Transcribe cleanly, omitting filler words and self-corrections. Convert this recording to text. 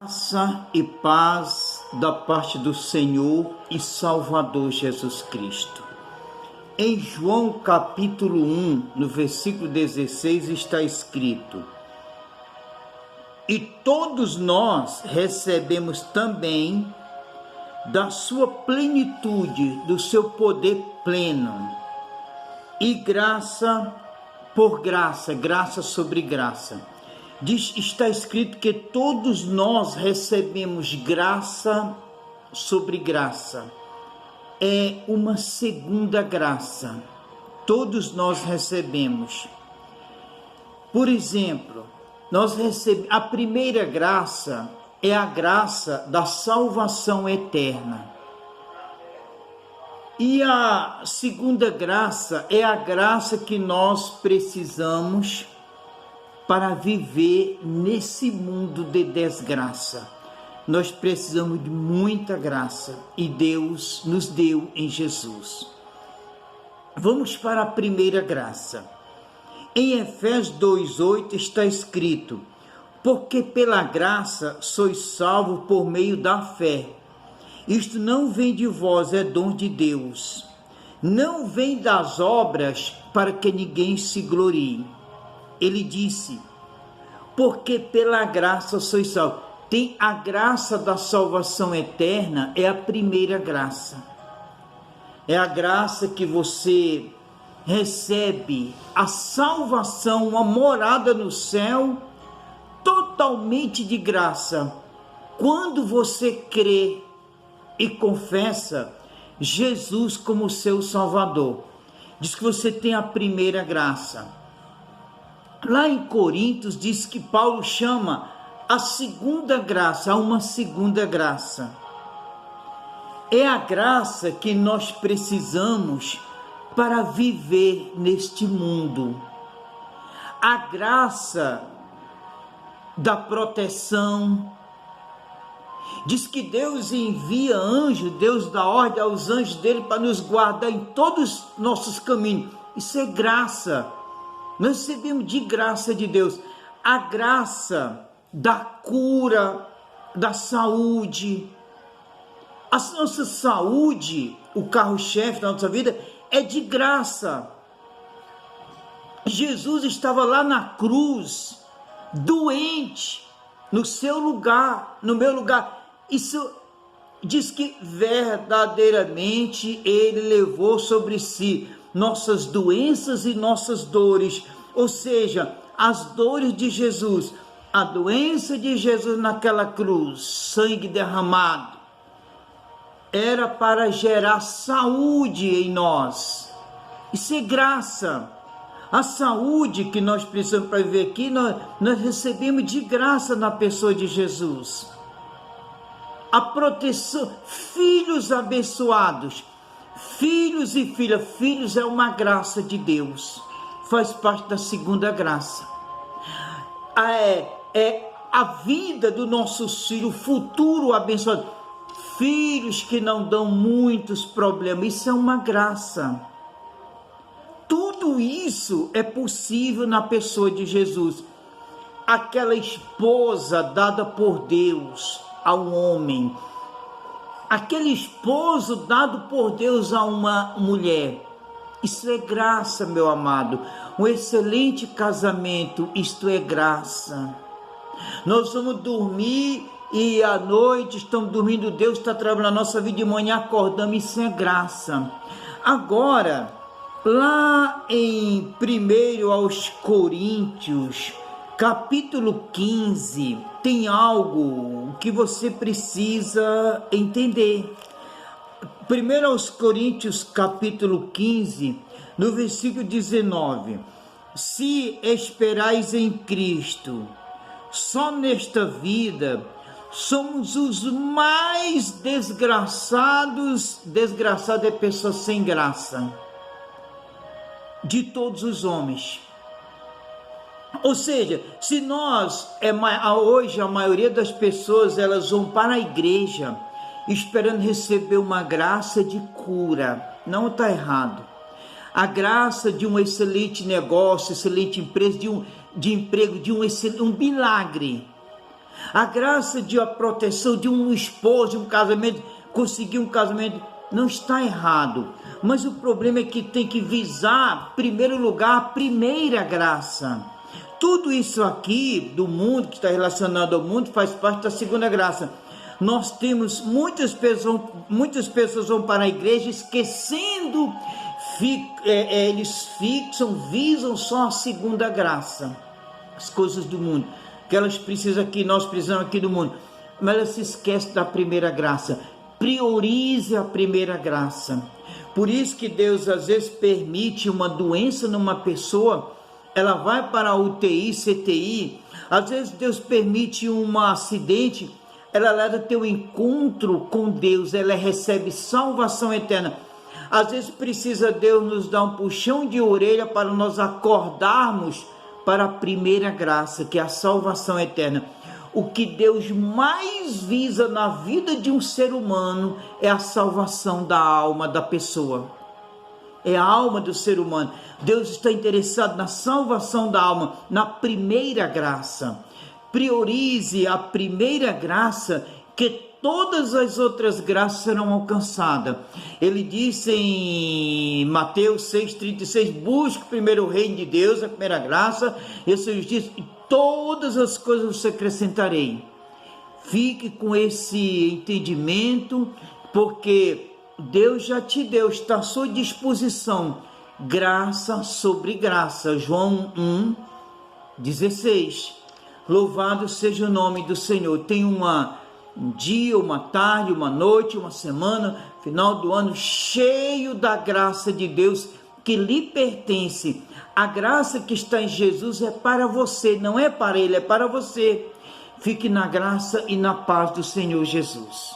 Graça e paz da parte do Senhor e Salvador Jesus Cristo. Em João capítulo 1, no versículo 16, está escrito: E todos nós recebemos também da sua plenitude, do seu poder pleno, e graça por graça, graça sobre graça. Está escrito que todos nós recebemos graça sobre graça. É uma segunda graça. Todos nós recebemos. Por exemplo, a primeira graça é a graça da salvação eterna. E a segunda graça é a graça que nós precisamos para viver nesse mundo de desgraça. Nós precisamos de muita graça e Deus nos deu em Jesus. Vamos para a primeira graça. Em Efésios 2:8 está escrito: porque pela graça sois salvos por meio da fé. Isto não vem de vós, é dom de Deus. Não vem das obras para que ninguém se glorie. Ele disse: porque pela graça sois salvos. Tem a graça da salvação eterna, é a primeira graça. É a graça que você recebe, a salvação, uma morada no céu, totalmente de graça. Quando você crê e confessa Jesus como seu Salvador, diz que você tem a primeira graça. Lá em Coríntios diz que Paulo chama a segunda graça, uma segunda graça. É a graça que nós precisamos para viver neste mundo. A graça da proteção. Diz que Deus envia anjos, Deus dá ordem aos anjos dele para nos guardar em todos os nossos caminhos. Isso é graça. Nós recebemos de graça de Deus a graça da cura, da saúde. A nossa saúde, o carro-chefe da nossa vida, é de graça. Jesus estava lá na cruz, doente, no seu lugar, no meu lugar. Isso diz que verdadeiramente ele levou sobre si nossas doenças e nossas dores, ou seja, as dores de Jesus, a doença de Jesus naquela cruz, sangue derramado, era para gerar saúde em nós. Isso é graça. A saúde que nós precisamos para viver aqui, nós recebemos de graça na pessoa de Jesus. A proteção, filhos abençoados, filhos e filhas. Filhos é uma graça de Deus, faz parte da segunda graça. É a vida do nosso filho, o futuro abençoado. Filhos que não dão muitos problemas, isso é uma graça. Tudo isso é possível na pessoa de Jesus. Aquela esposa dada por Deus ao homem, aquele esposo dado por Deus a uma mulher, isso é graça, meu amado. Um excelente casamento, isto é graça. Nós vamos dormir e à noite estamos dormindo, Deus está trabalhando na nossa vida, de manhã acordamos, isso é graça. Agora, lá em 1 aos Coríntios, capítulo 15, tem algo que você precisa entender. 1 aos Coríntios, capítulo 15, no versículo 19. Se esperais em Cristo, só nesta vida, somos os mais desgraçados. Desgraçado é pessoa sem graça, de todos os homens. Ou seja, se nós, hoje a maioria das pessoas, elas vão para a igreja esperando receber uma graça de cura. Não está errado. A graça de um excelente negócio, excelente empresa, de emprego, de um milagre. A graça de a proteção de um esposo, de um casamento, conseguir um casamento, não está errado. Mas o problema é que tem que visar, em primeiro lugar, a primeira graça. Tudo isso aqui do mundo, que está relacionado ao mundo, faz parte da segunda graça. Nós temos muitas pessoas vão para a igreja esquecendo, eles visam só a segunda graça, as coisas do mundo, que nós precisamos aqui do mundo, mas elas se esquecem da primeira graça. Priorize a primeira graça. Por isso que Deus às vezes permite uma doença numa pessoa, ela vai para a UTI, CTI, às vezes Deus permite um acidente, ela leva teu encontro com Deus, ela recebe salvação eterna. Às vezes precisa Deus nos dar um puxão de orelha para nós acordarmos para a primeira graça, que é a salvação eterna. O que Deus mais visa na vida de um ser humano é a salvação da alma da pessoa. É a alma do ser humano. Deus está interessado na salvação da alma, na primeira graça. Priorize a primeira graça, que todas as outras graças serão alcançadas. Ele disse em Mateus 6,36, busque primeiro o reino de Deus, a primeira graça, e a sua justiça, e todas as coisas você acrescentarei. Fique com esse entendimento, porque Deus já te deu, está à sua disposição, graça sobre graça. João 1,16. Louvado seja o nome do Senhor. Tem um dia, uma tarde, uma noite, uma semana, final do ano, cheio da graça de Deus que lhe pertence. A graça que está em Jesus é para você, não é para ele, é para você. Fique na graça e na paz do Senhor Jesus.